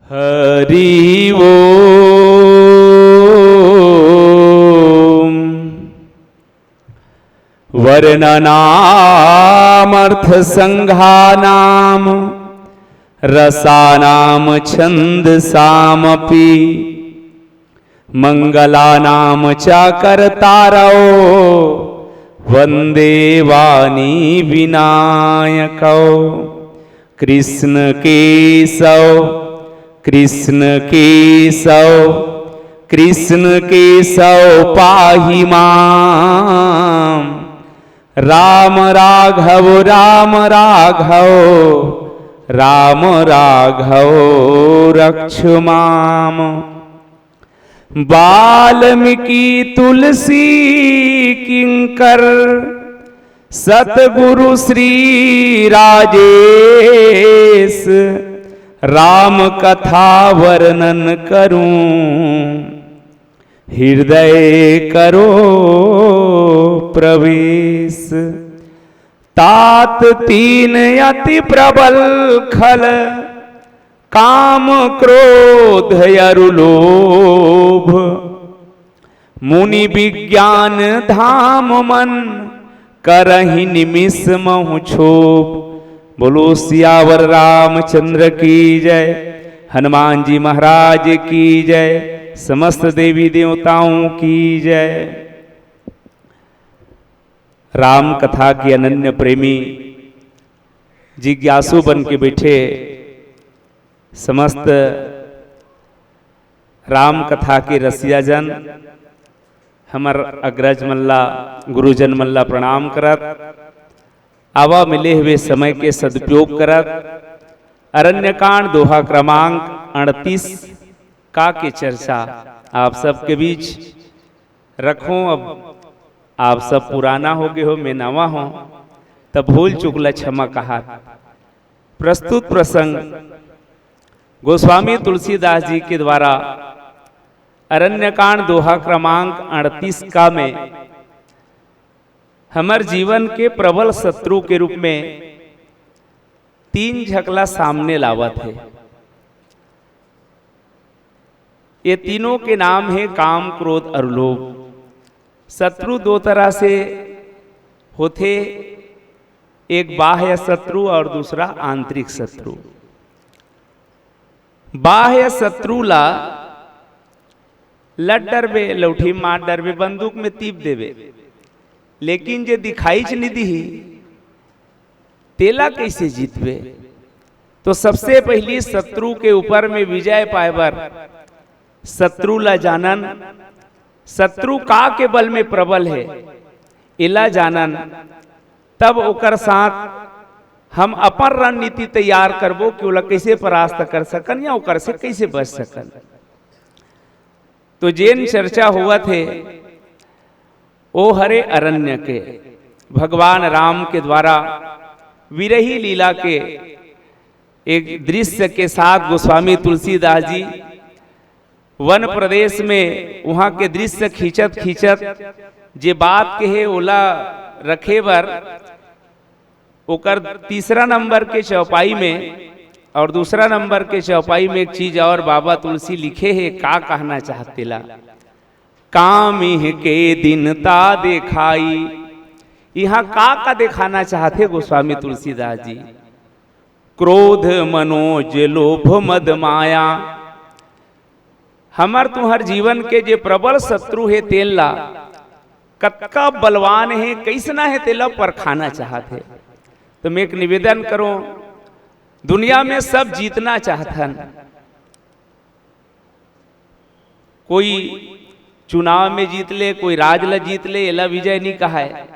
हरि ओम। वर्णनामर्थ संघानाम रसानाम छंदसामपि मंगलानाम च कर्तारौ वंदे वाणी विनायकौ। कृष्ण केशव कृष्ण केशव कृष्ण केशव पाहि मां। राम राघव राम राघव राम राघव रक्ष माम। वाल्मीकि तुलसी किंकर सतगुरु श्री राजेश। राम कथा वर्णन करूं हृदय करो प्रवेश। तात तीन अति प्रबल खल काम क्रोध अरुलोभ। मुनि विज्ञान धाम मन करहि निमिष महु क्षोभ। बोलो सियावर रामचंद्र की जय, हनुमान जी महाराज की जय, समस्त देवी देवताओं की जय। राम कथा की अनन्य प्रेमी जिज्ञासु बन के बैठे समस्त राम कथा के रसिया जन हमर अग्रज मल्ला गुरुजन मल्ला प्रणाम करत। आवा मिले हुए समय के सदुपयोग करत अरण्यकांड दोहा क्रमांक 38 का के चर्चा आप सबके बीच रखूं। अब आप सब पुराना हो गए हो, मैं नवा हूं, तब भूल चुकला क्षमा कहा। प्रस्तुत प्रसंग गोस्वामी तुलसीदास जी के द्वारा अरण्यकांड दोहा क्रमांक 38 का में हमार जीवन के प्रबल शत्रु के रूप में 3 झकला सामने लावत है। ये तीनों के नाम है काम क्रोध और लोभ। शत्रु 2 तरह से होते, एक बाह्य शत्रु और दूसरा आंतरिक शत्रु। बाह्य शत्रु ला लड़ डरबे, लौठी मार डरबे, बंदूक में तीप देवे, लेकिन जे दिखाई च नहीं दी तेला कैसे जीतबे। तो सबसे पहली शत्रु के ऊपर में विजय पाएबर शत्रु ला जानन, शत्रु का के बल में प्रबल है इला जानन, तब ओकर साथ हम अपन रणनीति तैयार करबो कि ओला कैसे परास्त कर सकन या ओकर से कैसे बच सकन। तो जेन चर्चा हुआ थे ओ हरे अरण्य के भगवान राम के द्वारा विरही लीला के एक दृश्य के साथ गोस्वामी तुलसीदास जी वन प्रदेश में वहां के दृश्य खींचत खींचत जे बात कहे ओला रखे बर ओकर तीसरा नंबर के चौपाई में और दूसरा नंबर के चौपाई में एक चीज और बाबा तुलसी लिखे है, का कहना चाहते ला। कामिह के दीनता दिखाई, यहाँ का दिखाना चाहते गोस्वामी तुलसीदास जी। क्रोध मनोज लोभ मद माया, हमर तुम्हार जीवन के जे प्रबल शत्रु है तेला कतका बलवान है कैसना है तेला पर खाना चाहते। तो मैं एक निवेदन करूं, दुनिया में सब जीतना चाहतन, कोई चुनाव में जीत ले, कोई राज ला जीत ले, एला विजय नहीं कहा है।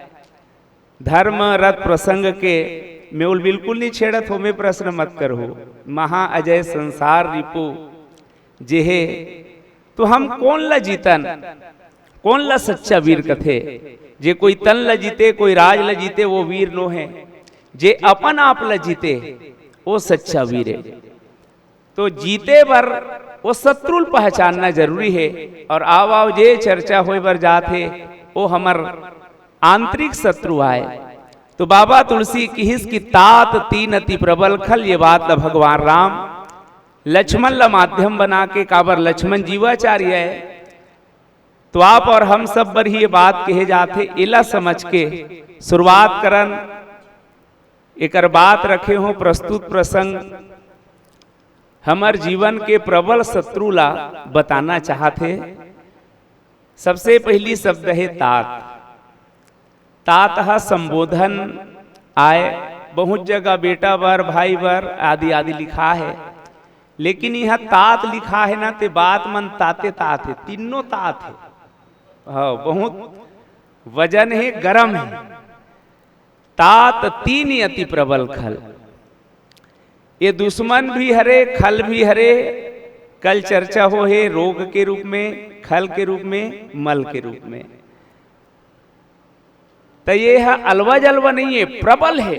धर्म रथ प्रसंग के मैं बिल्कुल नहीं छेड़त हो, मैं प्रश्न मत करो। महा अजय संसार रिपु जेहे, तो हम कौन ला जीतन, कौन ला सच्चा वीर कथे। जे कोई तन ला जीते, कोई राज ला जीते, वो वीर नो है। जे अपन आप ला जीते वो सच्चा वीर है। तो जीते बर वो शत्रु पहचानना जरूरी है। और आव जे चर्चा होए बर जाते वो हमर आंतरिक शत्रु आए। तो बाबा तुलसी की हिस की तात तीन अति प्रबल खल, ये बात भगवान राम लक्ष्मण ला माध्यम बना के काबर लक्ष्मण जीवाचार्य है, तो आप और हम सब बर ही ये बात कहे जाते, इला समझ के शुरुआत करन एकर बात रखे हो प्रस्तुत प्रसंग हमार जीवन के प्रबल शत्रु ला बताना चाहते। सबसे पहली शब्द है तात। तात हा संबोधन आए बहुत जगह बेटा बर भाई बर आदि आदि लिखा है, लेकिन यह तात लिखा है ना ते बात मन ताते तात है, तीनों तात है। हाँ, बहुत वजन है, गरम है। तात तीन अति प्रबल खल, ये दुश्मन भी हरे खल भी हरे। कल चर्चा हो है रोग के रूप में, खल के रूप में, मल के रूप में। तो ये है अलवा जलवा नहीं है, प्रबल है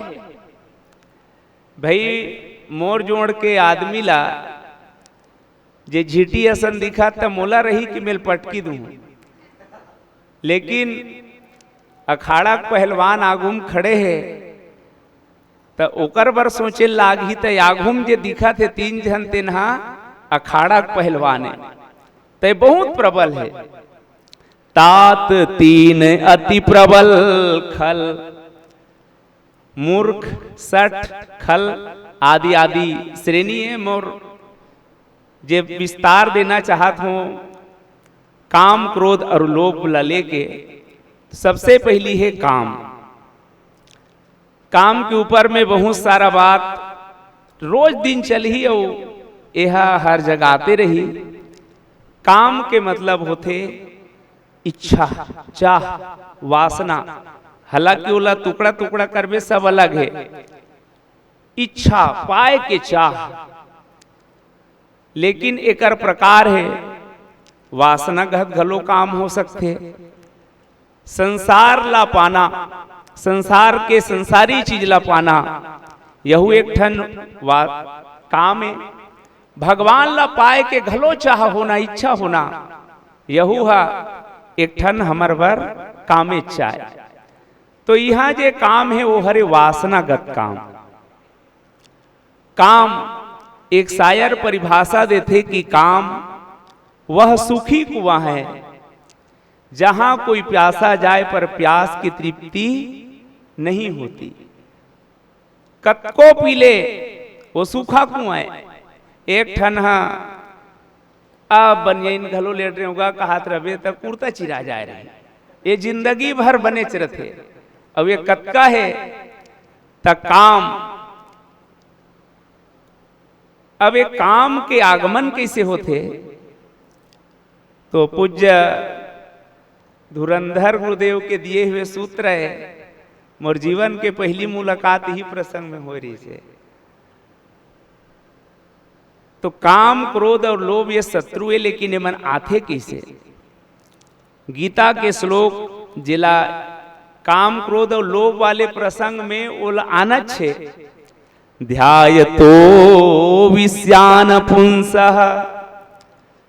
भाई। मोर जोड़ के आदमी ला जे झीटी असन दिखा त मोला रही कि मेल पटकी दूं, लेकिन अखाड़ा पहलवान आगुम खड़े है तो ओकर बर सोचे लागी तो आगुम जे दिखा थे तीन जन तेनहा अखाड़ा पहलवान है, तो बहुत प्रबल है। तात तीन अति प्रबल खल, मूर्ख सठ खल आदि आदि श्रेणी है। मोर जे विस्तार देना चाहत हूं काम क्रोध और लोभ ला लेके, सबसे पहली है काम। काम के ऊपर में बहुत सारा बात रोज दिन चल ही और यह हर जगह आते रही। काम के मतलब होते इच्छा, चाह, वासना। हालांकि ओला टुकड़ा टुकड़ा करबे सब अलग है। इच्छा पाए के चाह, लेकिन एकर प्रकार है वासना गहत घलो काम हो सकते। संसार ला पाना, संसार के संसारी चीज ला पाना, यहू एक ठन काम है। भगवान ला पाए के घलो चाह होना, इच्छा होना, यहू हा एक ठन हमर बर काम इच्छा है। तो यहाँ जे काम है वो हरे वासनागत काम। काम एक शायर परिभाषा देते कि काम वह सुखी कुआं है जहां कोई प्यासा जाए पर प्यास की तृप्ति नहीं होती। कतको पीले वो सूखा कुआं है। एक ठन अब बनियाइन घलो लेट रहे होगा कहात रहे तब कुर्ता चिरा जाए रहे, ये जिंदगी भर बने चरथे। अब ये कतका है त काम। अब एक काम के आगमन कैसे होते, तो पूज्य धुरंधर गुरुदेव के दिए हुए सूत्र है। मोर जीवन के पहली मुलाकात ही प्रसंग में हो रही है। तो काम क्रोध और लोभ ये शत्रु है, लेकिन ये मन आथे कैसे। गीता के श्लोक जिला काम क्रोध और लोभ वाले प्रसंग में ओला आना छे। ध्यायतो विषयान पुंसः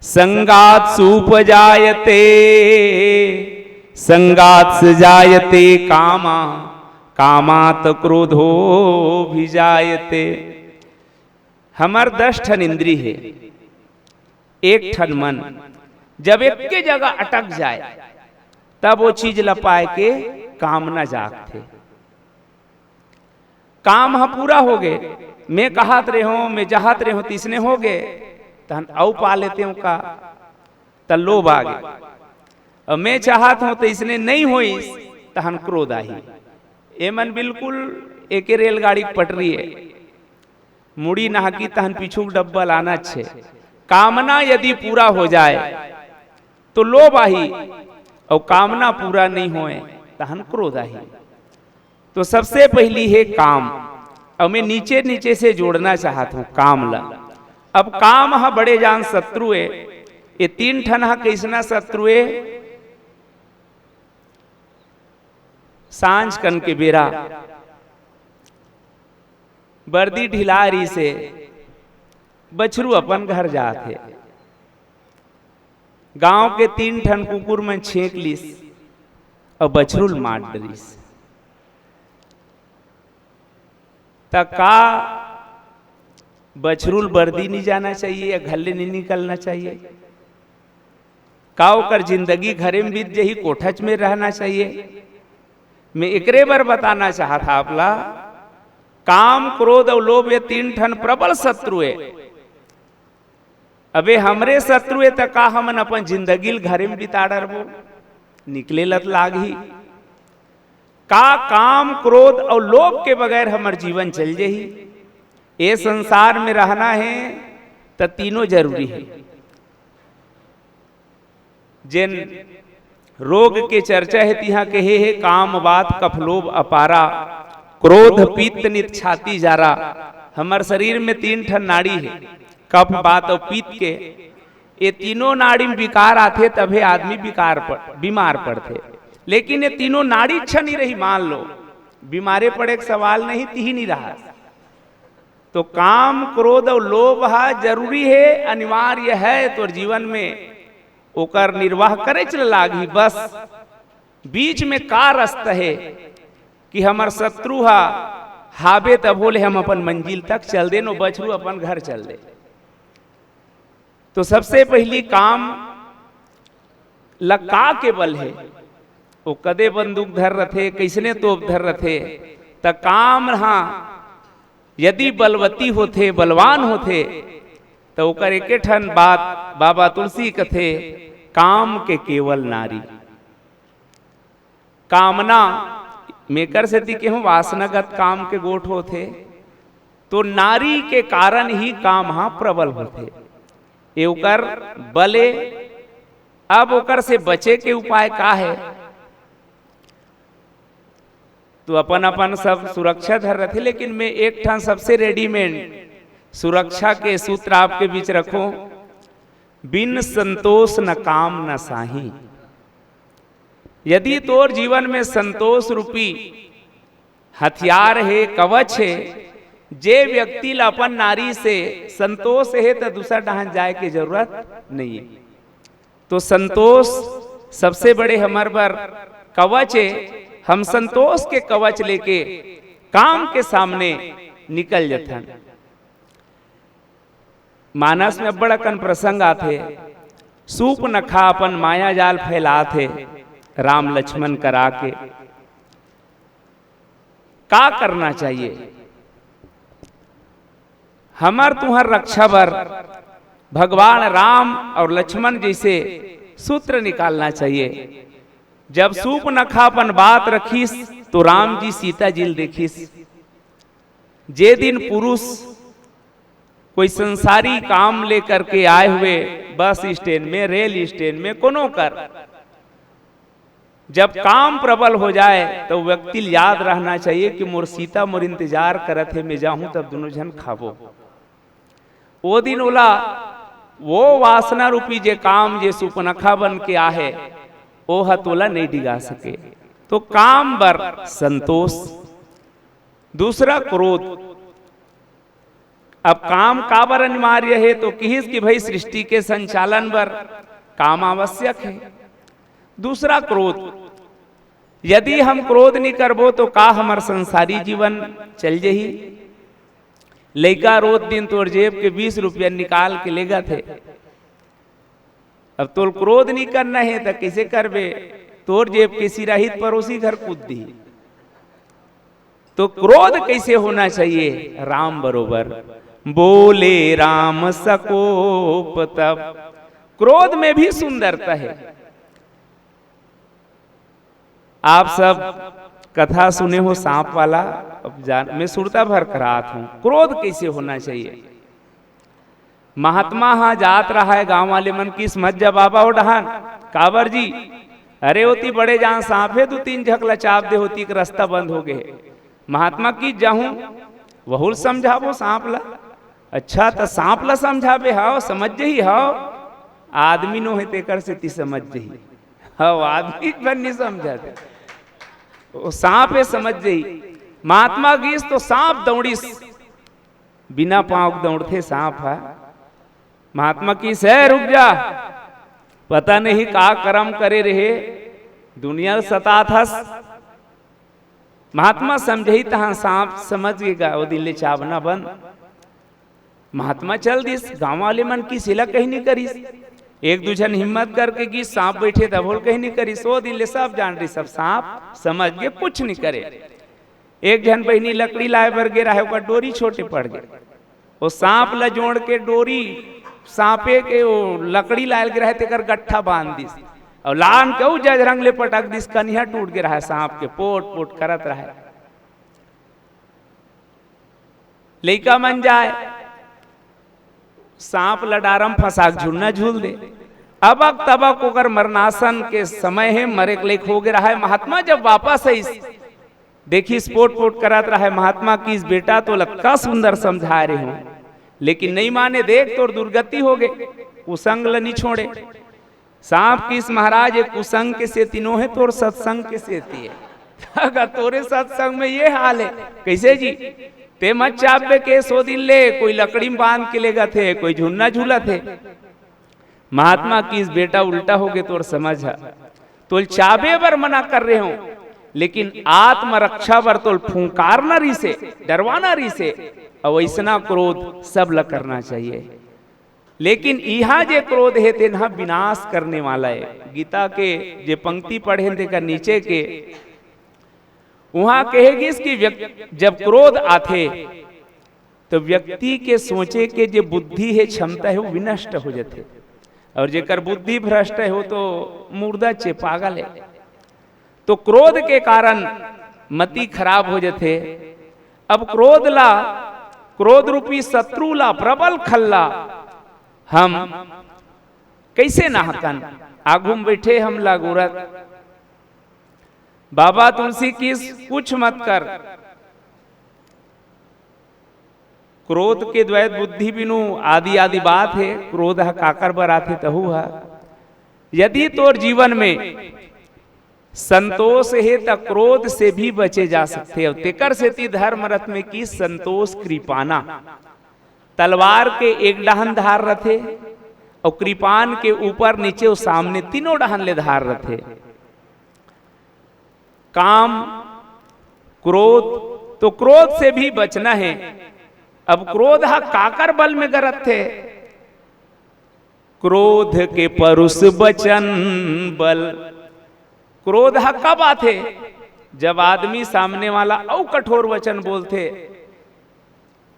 संगात सुपजायते, संगात से जायते कामा, कामात क्रोधो भी जायते। हमार 10 ठन इंद्री है, एक ठन मन। जब एक के जगह अटक जाए तब वो चीज ला पाए के कामना जागते। काम हा पूरा हो गए, मैं कहत रहे हो, मैं चाहत रहे हो, तीसने हो गए तहन औ पा लेते हूं का त लोभ आ गए। और मैं चाहत हूं तो इसने नहीं होई तहन क्रोध आई। ए मन बिल्कुल एक रेलगाड़ी पटरी है, मुड़ी नहाकी तहन पीछू डब्बा लाना छे। कामना यदि पूरा हो जाए तो लोभ आही, और कामना पूरा नहीं होए तहन क्रोध आही। तो सबसे पहली है काम। और मैं नीचे नीचे से जोड़ना चाहता हूं काम ला। अब काम हा बड़े जान शत्रु है। ये 3 ठन हा कैसना शत्रु है। सांझ कन के बेरा बर्दी ढिलारी से बछरू अपन घर जाते। गांव के 3 ठन कुकुर में छेक लीस और बछरुल मार डरीस। तका बछरुल बर्दी नहीं जाना चाहिए या घल्ले नहीं निकलना चाहिए, का ओकर जिंदगी घरे में बीत जही कोठच में रहना चाहिए। मैं एकरे बार बताना चाहता था आपला, काम क्रोध और लोभ ये तीन ठन प्रबल शत्रु है। अबे हमरे शत्रु है तो का हमन अपन जिंदगी घरे में बिता डरबो, निकले लत लाग ही का काम क्रोध और लोभ के बगैर हमार जीवन चल जही। ये संसार में रहना है तो तीनों जरूरी है। जिन रोग के चर्चा है तिहा कहे है काम वात कफ लोभ अपारा, क्रोध पित्त नित छाती जारा। हमार शरीर में तीन ठन नाड़ी है, कफ वात और पित्त के। ये तीनों नाड़ी में विकार आते तभी आदमी बीमार पड़ते। लेकिन ये तीनों नाड़ी अच्छा नहीं रही, मान लो बीमारे पड़े का सवाल नहीं, ती ही नहीं रहा। तो काम क्रोध और लोभ जरूरी है, अनिवार्य है। तो जीवन में ओकर निर्वाह करे चल लागी। बस बीच में का रास्ता है कि हमार शत्रु हावे तब बोले हम अपन मंजिल तक चल दे, नो बछरू अपन घर चल दे। तो सबसे पहली काम लका के बल है। वो कदे बंदूक धर रथे, कैसने तोप धर रथे। त काम यदि बलवती होथे, बलवान होथे, तो ओकर एके ठन बात बाबा तुलसी कथे, काम के केवल नारी। कामना मेकर से दिखे हूं वासनागत काम के गोठ होथे, तो नारी के कारण ही काम प्रबल होथे। ये ओकर बले। अब ओकर से बचे के उपाय का है? तो अपन अपन सब सुरक्षा धर रहे थे, लेकिन मैं एक ठान सबसे रेडीमेड सुरक्षा के सूत्र आपके बीच रखो। बिन संतोष न काम न साही। यदि तोर जीवन में संतोष रूपी हथियार है, कवच है, जे व्यक्ति ला अपन नारी से संतोष है तो दूसरा डहान जाए की जरूरत नहीं है। तो संतोष सबसे बड़े हमार पर कवच है। हम संतोष के कवच लेके काम के सामने निकल जाते। मानस में बड़ा कन प्रसंग आते, सूप न खा अपन माया जाल फैलाते, राम लक्ष्मण करा के। का करना चाहिए? हमार तुम्हार रक्षा बर भगवान राम और लक्ष्मण जैसे सूत्र निकालना चाहिए। जब सूप न खापन बात रखीस तो राम जी सीता जिल देखीस। जे दिन पुरुष कोई संसारी काम लेकर के आए हुए बस स्टैंड में, रेल स्टैंड में, कोनो कर, जब काम प्रबल हो जाए तो व्यक्ति याद रहना चाहिए कि मोर सीता मोर इंतजार करत है, मैं जाऊं तब दोनों जन खाबो। वो दिन ओला वो वासना रूपी जे काम जे सुपनखा बन के आहे ओ हतोला नहीं डिगा सके। तो काम बर संतोष। दूसरा क्रोध। अब काम का बर अनिवार्य है? तो किस की भाई सृष्टि के संचालन बर काम आवश्यक है। दूसरा क्रोध। यदि हम क्रोध नहीं करबो तो का हमार संसारी जीवन चल जही। लड़का रोज दिन तोर जेब के 20 रुपया निकाल के लेगा थे। अब तोर क्रोध नहीं करना है तो कैसे करबे? तोर जेब के सिराहित पड़ोसी घर कूद दी। तो क्रोध कैसे होना चाहिए? राम बरोबर। बोले राम सकोप तब। क्रोध में भी सुंदरता है। आप सब कथा सुने हो सांप वाला, अब मैं सुरता भर करात हूं। क्रोध कैसे होना चाहिए? महात्मा जात रहा है, गांव वाले मन की समझ जा बाबा हो डहान काबर जी, अरे होती बड़े जान सांप है, 2-3 झकला चाप दे होती, रास्ता बंद हो गए। महात्मा की जाहूं वहुल समझाबो सांप ला। अच्छा तो सांप ला समझाबे हाओ, समझ जही हाओ। आदमी नो है तेकर से ती समझ जही हाओ, आदमी बन नहीं समझाते, वो सांप है समझ जही। महात्मा गीस तो सांप दौड़ीस, बिना पांव दौड़ते सांप है। महात्मा की सह रुक जा, पता नहीं का कर्म करे रहे, दुनिया सता थस। महात्मा समझी तहां सांप समझ गएगा, वो दिले चावना बंद। महात्मा चल दिस, गांव वाले मन की सिला कहीं नहीं करीस। एक दूजन हिम्मत करके कि सांप बैठे था बोल कहीं नहीं करी, 100 दिन ले सब जान रही, सब सांप समझ के कुछ नहीं करे। एक जन बहनी लकड़ी लाए बर गे रहा है, डोरी छोटे पड़ गए, वो सांप ला जोड़ के डोरी सांपे के वो लकड़ी लायल के रहते कर गट्ठा बांध दिस और लान के जज रंग ले पटक दिस, कन्या टूट के रहा सांप के पोट पोट करत रहा। लइका मन जाए सांप लडारम फंसाक झूलना झूल दे, अबक तबक ओकर मरनासन के समय है, मरे के लेख हो गया है। महात्मा जब वापस आई देखी स्पोर्ट पोट करत रहा है, महात्मा की इस बेटा तो लक्का सुंदर समझा रहे हो, लेकिन नहीं माने, देख तो दुर्गति हो गए, कुसंग ल नहीं छोड़े। सांप किस महाराज एक कुसंग के से तीनों है, तोर सत्संग के सेती है। अगर तोरे सत्संग में ये हाल है कैसे जी, ते मत चापे के 100 दिन ले, कोई लकड़ी में बांध के लेगा थे, कोई झुन्ना झूला थे। महात्मा की इस बेटा उल्टा हो गए तोर समझ है, तो चाबे बर मना कर रहे हो, लेकिन आत्मरक्षा बर तो फूंकार न रही से, डरवाना रही से, और ऐसा क्रोध सब ल करना चाहिए। लेकिन यहाँ जे क्रोध है ते ना विनाश करने वाला है। गीता के जे पंक्ति पढ़े देखा नीचे के, वहां कहेगी कि जब क्रोध आते तो व्यक्ति के सोचे के जो बुद्धि है, क्षमता है, वो विनष्ट हो जाते, और जेकर बुद्धि भ्रष्ट है वो तो मुर्दा चे पागल है। तो क्रोध के कारण मति खराब हो जाते। अब क्रोध रूपी शत्रु ला, प्रबल खल्ला हम कैसे नाहकन आगू में बैठे हम लागूरत। बाबा तुलसी की कुछ मत कर, क्रोध के द्वैत बुद्धि बिनु आदि आदि बात है, क्रोध काकर बराथे तहु है। यदि तोर जीवन में संतोष है तो क्रोध से भी बचे जा सकते हो। तेकर से ती धर्म रथ में की संतोष कृपाना, तलवार के एक डहन धार रथे और कृपान के ऊपर नीचे और सामने तीनों डहन ले धार रथे। काम क्रोध, तो क्रोध से भी बचना है। अब क्रोध हा काकर बल में गरत थे, क्रोध के परुष बचन बल। क्रोध हा कब आते, जब आदमी सामने वाला औ कठोर वचन बोलते।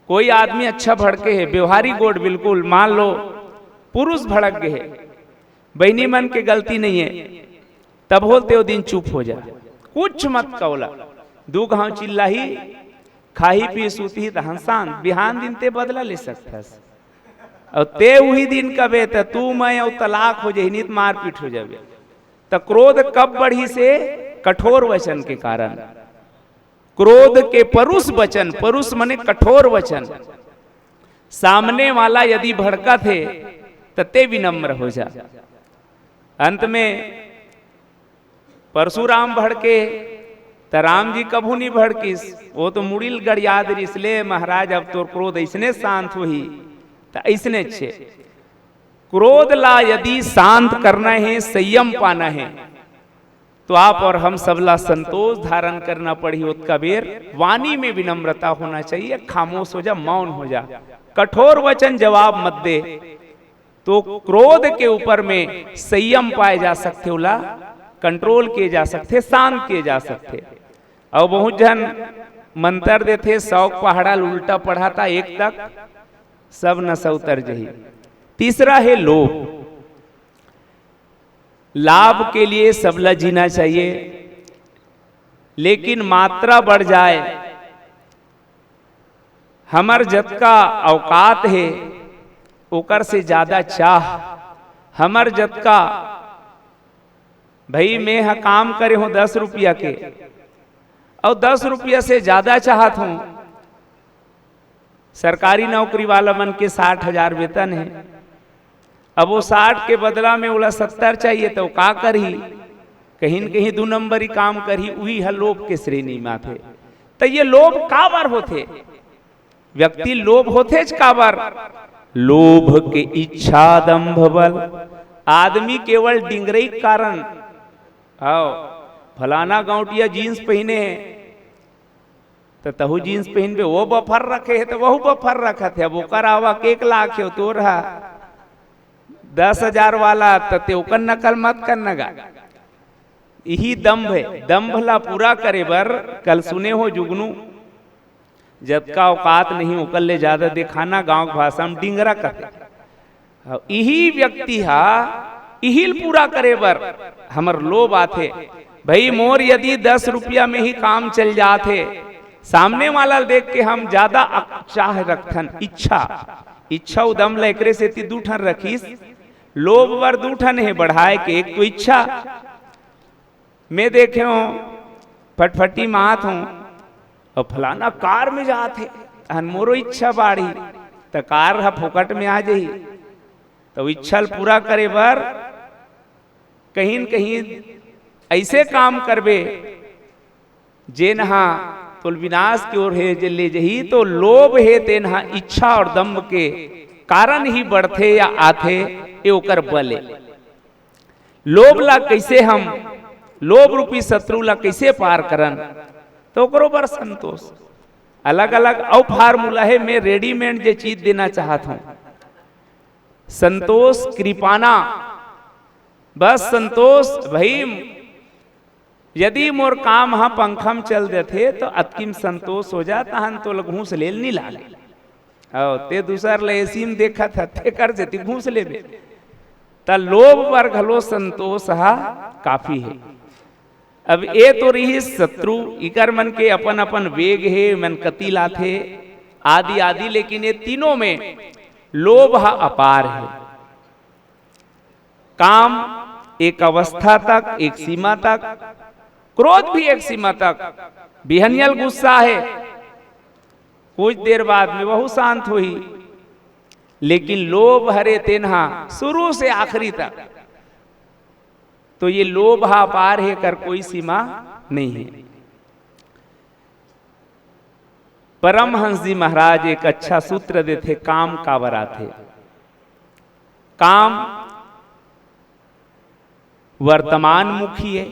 कोई आदमी अच्छा भड़के है, व्यवहारिक गोड बिल्कुल, मान लो पुरुष भड़क गए है, बहनी मन के गलती नहीं है, तब बोलते हो दिन चुप हो जा, कुछ मत कौला, 2 घाव चिल्ला ही, खाही पी सूती हंसान, बिहान दिन ते बदला ले सकता। और ते वही दिन कबे तो तू मैं और तलाक हो जाए, नित मारपीट हो जाए। तो क्रोध कब बढ़ी से, कठोर वचन के कारण। क्रोध के परुष वचन, परुष माने कठोर वचन। सामने वाला यदि भड़का थे तो ते विनम्र हो जा। अंत में परशुराम भड़के तो राम जी कभू नहीं भड़किस, वो तो मुड़िल गड़ियाद इसलिए महाराज अब तो क्रोध ऐसने शांत हुई, तो ऐसने अच्छे क्रोध ला यदि शांत करना है, संयम पाना है, तो आप और हम सबला संतोष धारण करना पड़ी। उसका बेर वाणी में विनम्रता होना चाहिए, खामोश हो जा, मौन हो जा, कठोर वचन जवाब मत दे, तो क्रोध के ऊपर में संयम पाए जा सकते, उला कंट्रोल किए जा सकते, शांत किए जा सकते। और बहुत जन मंत्र देते, 100 पहाड़ा उल्टा पढ़ाता, एक तक सब नशा उतर जही। तीसरा है लोभ। लाभ के लिए सबला जीना चाहिए, लेकिन मात्रा बढ़ जाए, हमर जत का औकात है ओकर से ज्यादा चाह, हमर जत का भाई मैं हा काम करे हूं 10 रुपया के और 10 रुपया से ज्यादा चाहत हूं। सरकारी नौकरी वाला मन के 60,000 वेतन है, अब वो 60 के बदला में उला 70 चाहिए, तो का करही, कहीं न कहीं 2 नंबरी काम करही, वही है लोभ के श्रेणी में आते। तो ये लोभ का बार होते, व्यक्ति लोभ होते का बार, लोभ के इच्छा दंभ बल। आदमी केवल डिंगरई कारण, आओ फलाना गांवटिया जीन्स पहने हैं तो तहु जींस पहनबे, वो बफर रखे है तो वहु बफर रखत है। अब ओकर आवक 1 लाख है, तो रहा 10,000 वाला, तो ते ओकर नकल मत करना गा। यही दम्भ है। दम्भ ला पूरा करे बर कल सुने हो जुगनू, जबका औकात नहीं ओकर ले ज्यादा दिखाना, गांव भाषा में डिंगरा कहते। यही व्यक्ति हा इहिल पूरा करे बर हमर लोभ आथे। भाई मोर यदि 10 रुपया में ही काम चल जाते, सामने वाला देख के हम ज्यादा चाह रखथन, इच्छा उदम लेकरे से 2 ठन रखीस। लोभ बर 2 ठन है बढ़ाए के, एक तो इच्छा। मैं देखे हूँ फटफटी मात हूँ और फलाना कार में जाते, मोरो इच्छा बाढ़ी तो कार हा फोकट में आ जाही। तो इच्छा पूरा करे बर कहीं न कहीं ऐसे काम करबे जे नहा तो विनाश की ओर है जे ले जही। तो लोभ है ते नहा इच्छा और दम्भ के कारण ही बढ़थे या आथे, ये ओकर बल है। लोभ ला कैसे हम, लोभ रूपी शत्रु ला कैसे पार करन, तो ओकरो बर संतोष। अलग अलग और फार्मूला है, मैं रेडीमेड जे चीज देना चाहता हूं। संतोष कृपाना, बस संतोष भाई। यदि मोर काम हा पंखम चल देते तो अतकिम संतोष हो जाता हन, तो घूस ले नहीं लाले। ते दूसर ले एसी में देखा था ते कर देती घूस ले बे। त लोभ पर घलो संतोष हा काफी है। अब ये तो रही शत्रु, इकर मन के अपन अपन वेग है, मन कति लाथे आदि आदि। लेकिन ये तीनों में लोभ हा अपार है। काम एक अवस्था तक, एक सीमा तक, क्रोध भी एक सीमा तक। बिहनियल गुस्सा है, कुछ देर बाद में वह शांत हुई। लेकिन लोभ हरे तेन्हा शुरू से आखिरी तक। तो ये लोभ हा पार है कर कोई सीमा नहीं है। परमहंस जी महाराज एक अच्छा सूत्र देते, काम का बरा थे। काम वर्तमान मुखी है,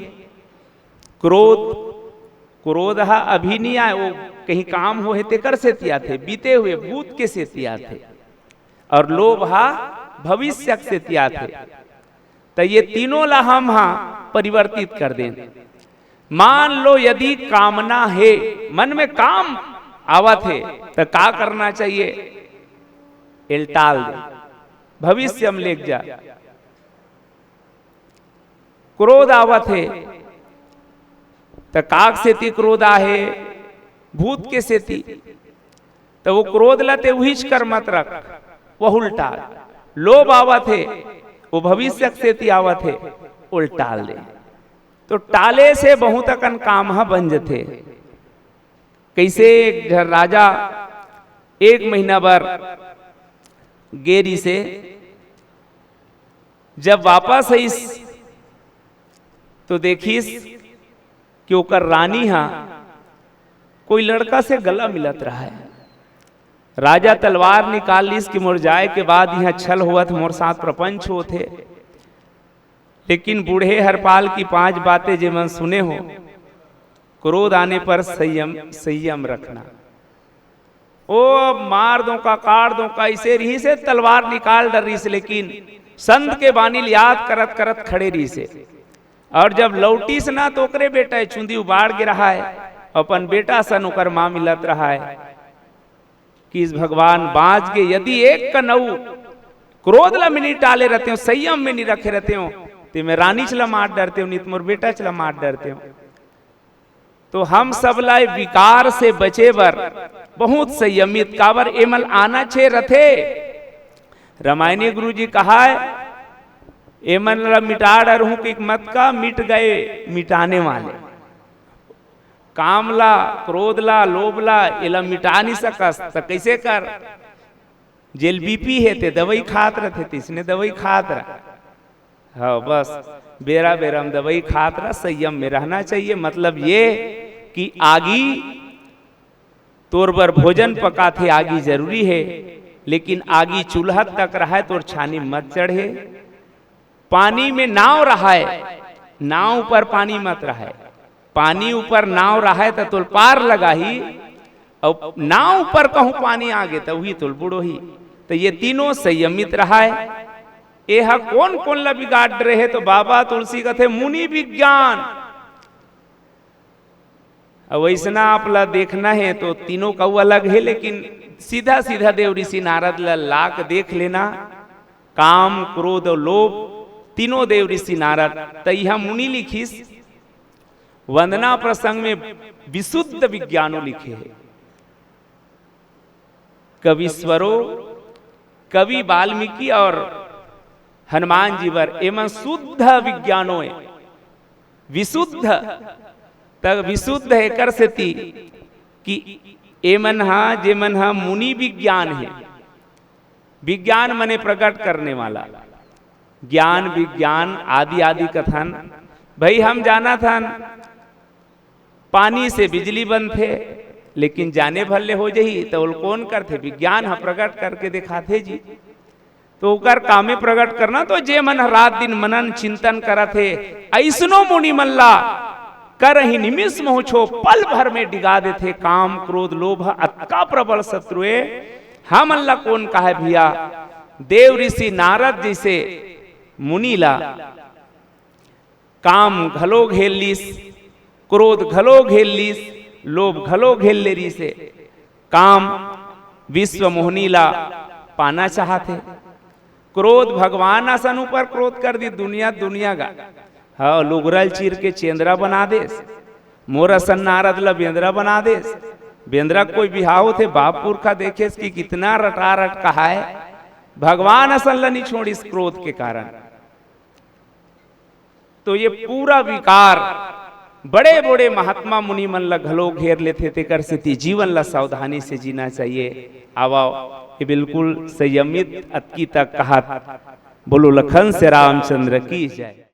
क्रोध हा अभी नहीं आए, वो कहीं काम हो ते कर से तिया थे, बीते हुए भूत के से तिया थे। और लोभ हा भविष्य से तिया थे। तो ये तीनों ला हम परिवर्तित कर दें। मान लो यदि कामना है, मन में काम आवत है, तो का करना चाहिए? इल्टाल दे, भविष्य में लेक जा। क्रोध आवत है तो काक सेती क्रोध आहे, भूत के सेती, तो वो क्रोध लते उहिच कर मत रख, वह उल्टा। लोभ आवत है वो भविष्य से आवत है, उल्टाल दे। तो टाले से बहुत अकन काम बन जथे। कैसे एक राजा 1 महीना भर गेरी से जब वापस आईस तो देखीस कि ओकर रानी कोई लड़का से गला मिलत रहा है। राजा तलवार निकाल लीस कि मोर जाए के बाद यहाँ छल हुआ था, मोर साथ प्रपंच होते। लेकिन बूढ़े हरपाल की 5 बातें जे मन सुने हो, क्रोध आने पर संयम रखना। ओ मार दो का, काट दो का, इसे रही से तलवार निकाल डर रही से। लेकिन संत के बानी याद करत करत खड़े रही से। और जब लौटी से ना तो ओकरे बेटा चुंदी उबाड़ गे रहा है, अपन बेटा सन ओकर मां मिलत रहा है कि इस भगवान बाज के यदि एक कनऊ क्रोध ला में नहीं टाले रहते हो, संयम में नहीं रखे रहते हो, तो मैं रानी चला मार डरते हो, नहीं तो मोर बेटा चला मार डरते हो। तो हम सब लाई विकार से बचे बर बहुत संयमित काबर एमल आना छे रथे। रामायणी गुरु जी कहा है, एमन ला मिटा डर हूं कि मत का मिट गए मिटाने वाले। कामला, क्रोधला, लोभला एला मिटा नहीं सकस, तो कैसे कर? जेल बीपी है ते दवाई खात रहे थे, इसने दवाई खात रहा। हाँ बस बेरा बेरा हम दवाई खात रहा। संयम में रहना चाहिए। मतलब ये कि आगी तोर बर भोजन पका थे, आगी जरूरी है, लेकिन आगी चूल्हा तक रहा है तो छानी मत चढ़े। पानी में नाव रहा है, नाव ऊपर पानी मत रहा है। पानी ऊपर नाव रहा है तो तुल पार लगा ही, और नाव पर कहूं पानी आगे तो वही तुल बुड़ो ही। तो ये तीनों संयमित रहा है। यह कौन कौन ला बिगाड़ रहे, तो बाबा तुलसी कहते मुनि विज्ञान। अब वैसना आप ला देखना है तो तीनों का वो अलग है, लेकिन सीधा सीधा देव ऋषि नारद ला लाक देख लेना। काम क्रोध और लोभ तीनों देव ऋषि नारद। तो यह मुनि लिखिस वंदना प्रसंग में विशुद्ध विज्ञानों लिखे है। कविश्वरो कवि वाल्मीकि और हनुमान जी वर एवं शुद्ध विज्ञानों विशुद्ध तक विशुद्ध एकर से थी कि एमन हा जेमन हा मुनि विज्ञान है। विज्ञान मने प्रकट करने वाला, ज्ञान विज्ञान आदि आदि कथन। भाई हम जाना था पानी से बिजली बनते, लेकिन जाने भले हो जाही तो कौन करते, विज्ञान हा प्रकट करके दिखाते जी। तो ओकर कामे प्रकट करना, तो जे मन रात दिन मनन चिंतन करते ऐसनो मुनि मल्ला कर ही निमिष मोछो पल भर में डिगा देते। काम क्रोध लोभ अत्का प्रबल शत्रुए हम अल्लाह कौन कहा भैया। देव ऋषि नारद जैसे मुनीला काम घलो घेल लीस, क्रोध घलो घेल लीस, लोभ घलो घेल ले रही से। काम विश्व मोहनीला पाना चाहते, क्रोध भगवान आसन ऊपर क्रोध कर दी दुनिया दुनिया का। हाँ लुगरल चीर के चेंद्रा बना दे, मोर असन नारद ला बेंद्रा बना दे। बेंद्रा कोई बिहाव थे बाप पुरखा देखे कि कितना रटा रट कहा है, भगवान असन ला नहीं छोड़ इस क्रोध के कारण। तो ये पूरा विकार बड़े बड़े महात्मा मुनि मन ला घलो घेर लेते थे। कर से जीवन ला सावधानी से जीना चाहिए। आवाओ ये बिल्कुल संयमित अतकी तक कहा। बोलो लखन से रामचंद्र की जय।